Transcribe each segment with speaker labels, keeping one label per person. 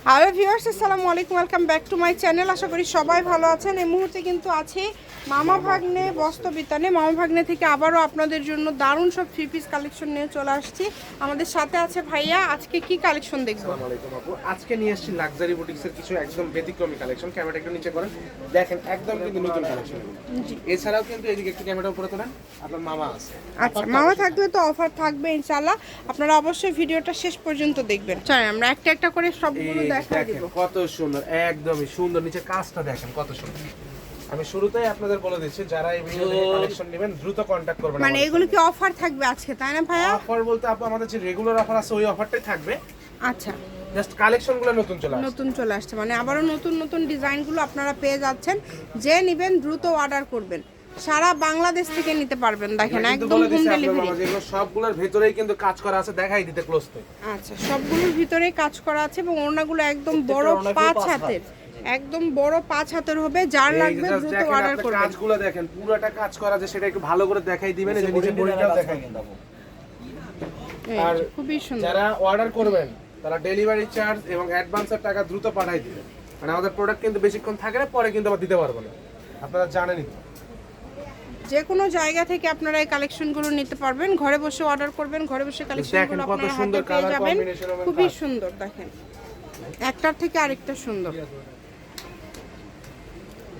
Speaker 1: Hello viewers, আসসালামু আলাইকুম, welcome back to my channel. আশা করি সবাই ভালো আছেন। এই মুহূর্তে কিন্তু আছি মামা ভাগ্নে বস্ত্রবিতানে। মামা ভাগ্নে থেকে আবারও আপনাদের জন্য দারুণ সব থ্রি পিস কালেকশন নিয়ে চলে আসছি। আমাদের সাথে আছে ভাইয়া। আজকে কি কালেকশন দেখবো?
Speaker 2: আসসালামু আলাইকুম আপু, আজকে নিয়ে এসেছি লাক্সারি বুটিক্সের কিছু একদম ব্যতিক্রমী কালেকশন। ক্যামেরাটা একটু নিচে করেন, দেখেন একদম কিন্তু নতুন কালেকশন। এছাড়াও কিন্তু এদিকে একটু ক্যামেরা উপরে তোলেন, আপনার মামা আছে।
Speaker 1: আচ্ছা, মামা থাকলে তো অফার থাকবে ইনশাআল্লাহ। আপনারা অবশ্যই ভিডিওটা শেষ পর্যন্ত দেখবেন। চলেন আমরা একটা একটা করে সবগুলো দেখাই দিব।
Speaker 2: কত সুন্দর, একদমই সুন্দর। নিচে কাজটা দেখেন কত সুন্দর। আমি শুরুতেই আপনাদের বলে দিচ্ছি, যারা এই ভিডিও থেকে কালেকশন নেবেন দ্রুত কন্টাক্ট করবেন।
Speaker 1: মানে এগুলো কি অফার থাকবে আজকে, তাই না ভাইয়া?
Speaker 2: অফার বলতে আপু আমাদের যে রেগুলার অফার আছে ওই অফারটাই থাকবে।
Speaker 1: আচ্ছা,
Speaker 2: জাস্ট কালেকশনগুলো নতুন চলে
Speaker 1: আসছে, মানে আবারও নতুন নতুন ডিজাইনগুলো আপনারা পেয়ে যাচ্ছেন। যে নেবেন দ্রুত অর্ডার করবেন। সারা বাংলাদেশ থেকে নিতে পারবেন। দেখেন একদম হোম ডেলিভারি।
Speaker 2: সবগুলোর ভিতরেই কিন্তু কাজ করা আছে, দেখাই দিতে ক্লোজ থেকে।
Speaker 1: আচ্ছা, সবগুলোর ভিতরেই কাজ করা আছে এবং ওড়নাগুলো একদম বড় 5 হাতের, একদম বড় 5 হাতের হবে। যার লাগবে দ্রুত অর্ডার করবেন।
Speaker 2: কাজগুলো দেখেন, পুরোটা কাজ করা আছে, সেটা একটু ভালো করে দেখাই দিবেন। এই যে নিচে বডিটাও দেখাই দিন। আর
Speaker 1: খুবই সুন্দর।
Speaker 2: যারা অর্ডার করবেন তারা ডেলিভারি চার্জ এবং অ্যাডভান্সের টাকা দ্রুত পাঠাই দিবেন। মানে আমাদের প্রোডাক্ট কিন্তু বেশিক্ষণ থাকে না, পরে কিন্তু আবার দিতে পারবো না, আপনারা জানেনই।
Speaker 1: যে কোনো জায়গা থেকে আপনারা এই কালেকশনগুলো নিতে পারবেন। ঘরে বসে অর্ডার করবেন, ঘরে বসে কালেকশনগুলো আপনারা হাতে পেয়ে যাবেন। খুবই সুন্দর, দেখেন একটার থেকে আরেকটা সুন্দর।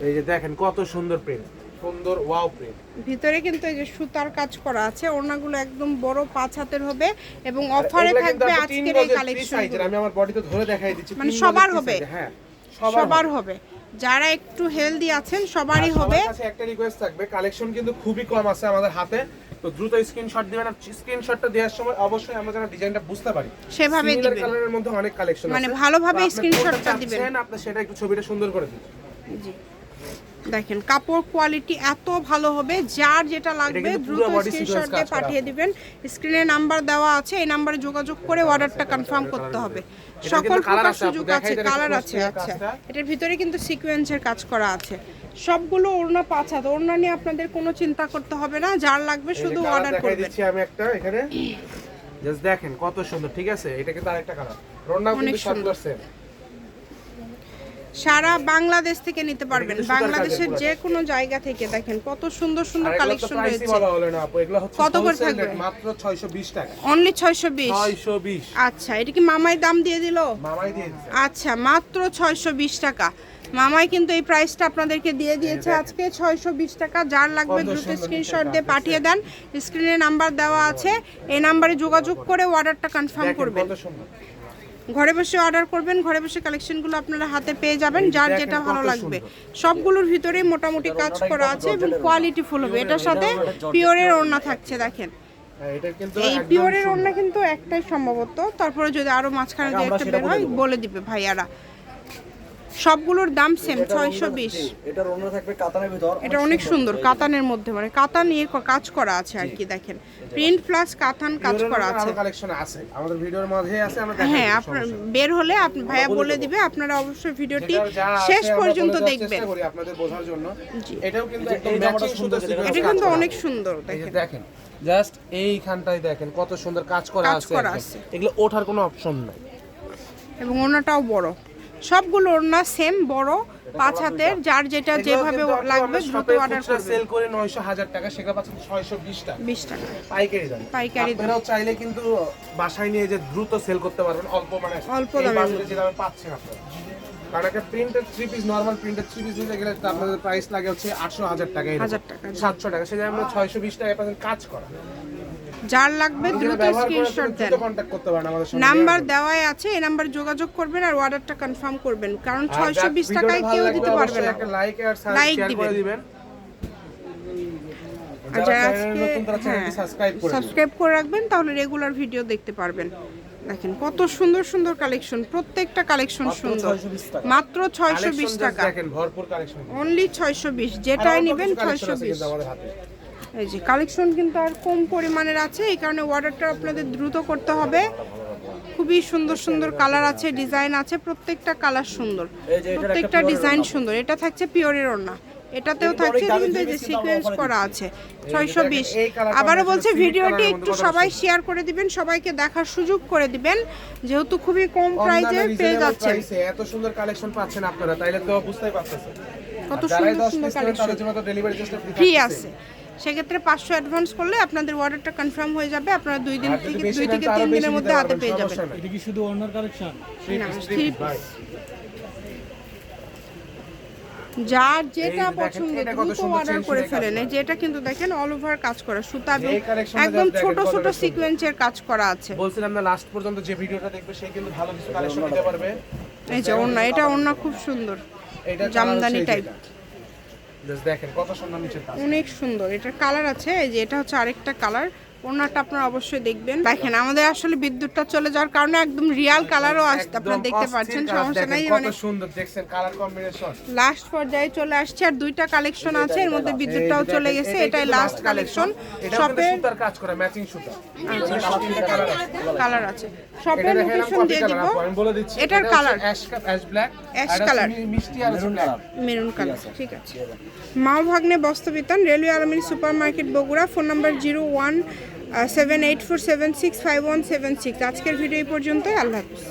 Speaker 2: এই যে দেখেন কত সুন্দর প্রিন্ট, সুন্দর ওয়াও প্রিন্ট।
Speaker 1: ভিতরে কিন্তু এই যে সুতার কাজ করা আছে। ওড়নাগুলো একদম বড় 5 হাতের হবে এবং অফারে থাকবে আজকের এই কালেকশন।
Speaker 2: আমি আমার বডিতে ধরে দেখাই দিচ্ছি,
Speaker 1: মানে সবার হবে।
Speaker 2: হ্যাঁ,
Speaker 1: সবার হবে। যারা একটু হেলদি আছেন সবারই হবে।
Speaker 2: আমার কাছে একটা রিকোয়েস্ট থাকবে, কালেকশন কিন্তু খুবই কম আছে আমাদের হাতে, তো দ্রুত স্ক্রিনশট দিবেন। আর স্ক্রিনশটটা দেওয়ার সময় অবশ্যই আমরা যেন ডিজাইনটা বুঝতে পারি
Speaker 1: সেভাবে দিবেন।
Speaker 2: কালারের মধ্যে অনেক কালেকশন আছে,
Speaker 1: মানে ভালোভাবে স্ক্রিনশটটা দিবেন।
Speaker 2: আপনি সেটা একটু ছবিটা সুন্দর করে দিন।
Speaker 1: জি, দেখেন কাপড় কোয়ালিটি এত ভালো হবে। যার যেটা লাগবে দ্রুত স্ক্রিনশট দিয়ে পাঠিয়ে দিবেন। স্ক্রিনে নাম্বার দেওয়া আছে, এই নম্বরে যোগাযোগ করে অর্ডারটা কনফার্ম করতে হবে। সকল প্রকার সুযোগ আছে, কালার আছে। আচ্ছা, এটার ভিতরে কিন্তু সিকোয়েন্সের কাজ করা আছে। সবগুলো ওড়না 5 হাত। ওড়না নিয়ে আপনাদের কোনো চিন্তা করতে হবে না, যার লাগবে শুধু অর্ডার করবেন।
Speaker 2: আমি একটা এখানে জাস্ট দেখেন কত সুন্দর, ঠিক আছে? এটা কিন্তু আরেকটা কালার, ওড়নাও কিন্তু সুন্দর সেম।
Speaker 1: সারা বাংলাদেশ থেকে নিতে পারবেন, বাংলাদেশের যে কোনো জায়গা থেকে। দেখেন কত সুন্দর সুন্দর কালেকশন রয়েছে। কত করে থাকবে?
Speaker 2: মাত্র 620 টাকা।
Speaker 1: অনলি 620।
Speaker 2: 620।
Speaker 1: আচ্ছা, এটা কি মামাই দাম দিয়ে দিল?
Speaker 2: মামাই দিয়ে দিয়েছে।
Speaker 1: আচ্ছা, মাত্র 620 টাকা। মামাই কিন্তু এই প্রাইসটা আপনাদেরকে দিয়ে দিয়েছে আজকে 620 টাকা। যার লাগবে দ্রুত স্ক্রিনশট দিয়ে পাঠিয়ে দেন। স্ক্রিনে নাম্বার দেওয়া আছে, এই নাম্বারে যোগাযোগ করে অর্ডারটা কনফার্ম করবেন। ঘরে বসে অর্ডার করবেন, ঘরে বসে কালেকশনগুলো আপনারা হাতে পেয়ে যাবেন। যার যেটা ভালো লাগবে। সবগুলোর ভিতরেই মোটামুটি কাজ করা আছে এবং কোয়ালিটি ফুল হবে। এটার সাথে পিওরের ওড়না থাকছে, দেখেন এই পিওরের ওড়না কিন্তু একটাই সম্ভবত। তারপরে যদি আরো মাঝখানে যে একটা বের হয় বলে দিবে ভাইয়ারা। সবগুলোর দাম সেম 620।
Speaker 3: এটার ওড়না থাকবে কাতানের ভিতর।
Speaker 1: এটা অনেক সুন্দর, কাতানের মধ্যে, মানে কাতান নিয়ে কাজ করা আছে আর কি। দেখেন প্রিন্ট প্লাস কাতান কাজ করা আছে।
Speaker 2: কালেকশন আছে আমাদের ভিডিওর মধ্যে আছে, আমরা দেখাই।
Speaker 1: হ্যাঁ, আপনার বের হলে আপনি ভাইয়া বলে দিবে। আপনারা অবশ্যই ভিডিওটি শেষ পর্যন্ত দেখবেন
Speaker 2: আপনাদের বোঝার জন্য। এটাও কিন্তু একদম ম্যাচিং সুন্দর সিকোয়েন্স।
Speaker 1: এটা কিন্তু অনেক সুন্দর,
Speaker 2: দেখেন জাস্ট এইখানটায় দেখেন কত সুন্দর কাজ করা আছে। এগুলো ওঠার কোনো অপশন নাই
Speaker 1: এবং ওড়নাটাও বড়। সবগুলো ওড়না সেম বড় 5 হাতের। যার যেটা যেভাবে লাগবে দ্রুত অর্ডার করবেন।
Speaker 2: সেল করে 900,000 টাকা, সেটা পাচ্ছেন 620 টাকা।
Speaker 1: 20 টাকা
Speaker 2: পাইকারি দাম। আপনারাও চাইলে কিন্তু বাসায় নিয়ে যে দ্রুত সেল করতে পারবেন অল্প, মানে
Speaker 1: অল্প দামে
Speaker 2: যে দামে পাচ্ছেন আপনারা। কারণ একটা printed 3 piece, normal printed 3 piece নিতে গেলে আপনাদের প্রাইস লাগে হচ্ছে 800,000 টাকা, 700 টাকা। সেটা আমরা 620 টাকায় পাচ্ছেন কাজ করা।
Speaker 1: যার লাগবে দ্রুত স্ক্রিনশট দেন।
Speaker 2: কন্টাক্ট করতে পারেন আমাদের সাথে,
Speaker 1: নাম্বার দেওয়াই আছে, এই নাম্বারে যোগাযোগ করবেন আর অর্ডারটা কনফার্ম করবেন। কারণ 620 টাকায় কেউ দিতে পারবে না।
Speaker 2: একটা লাইক আর শেয়ার করে দিবেন।
Speaker 1: আচ্ছা, আজকে সাবস্ক্রাইব করে রাখবেন, তাহলে রেগুলার ভিডিও দেখতে পারবেন। দেখেন কত সুন্দর সুন্দর কালেকশন, প্রত্যেকটা কালেকশন সুন্দর। মাত্র 620 টাকা।
Speaker 2: দেখেন ভরপুর কালেকশন,
Speaker 1: অনলি 620। যেটাই নেবেন 620। এই যে কালেকশন কিন্তু আর কম পরিমাণের আছে, এই কারণে অর্ডারটা আপনাদের দ্রুত করতে হবে। খুবই সুন্দর সুন্দর কালার আছে, ডিজাইন আছে। প্রত্যেকটা কালার সুন্দর, প্রত্যেকটা ডিজাইন সুন্দর। এটা থাকছে পিওরের ওড়না। এটাতেও থাকছে কিন্তু এই যে সিকোয়েন্স করা আছে 620।
Speaker 2: এই colour
Speaker 1: আবারও বলছে
Speaker 2: combination
Speaker 1: ভিডিওটি
Speaker 2: colour এর
Speaker 1: একটু
Speaker 2: মধ্যে
Speaker 1: সবাই
Speaker 2: কত
Speaker 1: শেয়ার করে দিবেন, সবাইকে দেখার সুযোগ করে দিবেন, যেহেতু খুবই কম প্রাইসে পেয়ে যাচ্ছেন।
Speaker 2: এত সুন্দর কালেকশন পাচ্ছেন আপনারা, তাইলে তো বুঝতেই পারতেছেন
Speaker 1: কত
Speaker 2: যারাই
Speaker 1: সুন্দর
Speaker 2: 10
Speaker 1: সুন্দর
Speaker 2: পিস নেবেন
Speaker 1: কালেকশন
Speaker 2: তাদের জন্য তো ডেলিভারি চার্জটা
Speaker 1: ফ্রি আছে। সেক্ষেত্রে 500 অ্যাডভান্স করলে আপনাদের অর্ডারটা কনফার্ম হয়ে যাবে, আপনারা 2 থেকে 3 দিনের মধ্যে হাতে পেয়ে যাবেন।
Speaker 3: এটা কি শুধু অন্যার কালেকশন?
Speaker 1: না, three piece। যার যেটা পছন্দ
Speaker 2: এটা কত
Speaker 1: দ্রুত
Speaker 2: সুন্দর
Speaker 1: অর্ডার
Speaker 2: চেন
Speaker 1: করে
Speaker 2: সুতায়
Speaker 1: ফেলেন।
Speaker 2: কাজ
Speaker 1: এই যে এটা কিন্তু দেখেন অল ওভার কাজ করা, সুতা এবং
Speaker 2: এই collection-টা
Speaker 1: একদম
Speaker 2: দেখেন
Speaker 1: ছোট
Speaker 2: কতটা
Speaker 1: ছোট
Speaker 2: সুন্দর।
Speaker 1: সিকোয়েন্সের কাজ করা আছে।
Speaker 2: বলছিলাম না লাস্ট পর্যন্ত যে ভিডিওটা দেখবে সে কিন্তু ভালো কিছু কালেকশন নিতে পারবে।
Speaker 1: এই যে ওড়না, এটা ওড়না খুব সুন্দর,
Speaker 2: এটা
Speaker 1: জামদানি টাইপ,
Speaker 2: জাস্ট দেখেন কত সুন্দর নিচের কাজ।
Speaker 1: অনেক সুন্দর। এটার কালার আছে, এই যে এটা হচ্ছে আরেকটা কালার। ওড়নাটা আপনারা অবশ্যই দেখবেন। দেখেন আমাদের আসলে বিদ্যুৎটা চলে যাওয়ার কারণে একদম রিয়াল কালারও আসছে, আপনারা দেখতে পাচ্ছেন, সমস্যা নাই।
Speaker 2: কত
Speaker 1: মানে
Speaker 2: সুন্দর দেখছেন কালার কম্বিনেশন।
Speaker 1: লাস্ট পর্যায়ে চলে আসছে, আর 2টা কালেকশন আছে, এর মধ্যে বিদ্যুৎটাও চলে গেছে, এটাই লাস্ট কালেকশন।
Speaker 2: এটা
Speaker 1: শপের
Speaker 2: সুতার কাজ করা ম্যাচিং সুতা।
Speaker 1: কালার আছে, শপের লোকেশন দিয়ে দিব।
Speaker 2: আমি বলে দিচ্ছি
Speaker 1: এটার colour
Speaker 2: ash black,
Speaker 1: ash colour,
Speaker 2: মিষ্টি আর ব্ল্যাক,
Speaker 1: মেরুন কালার। ঠিক আছে। মাও ভাগ্নে বস্ত্রবিতান, রেলওয়ে আলমিনী super market, Bogura. Phone number 017847651776। আজকের ভিডিও এই পর্যন্তই। আল্লাহ হাফেজ।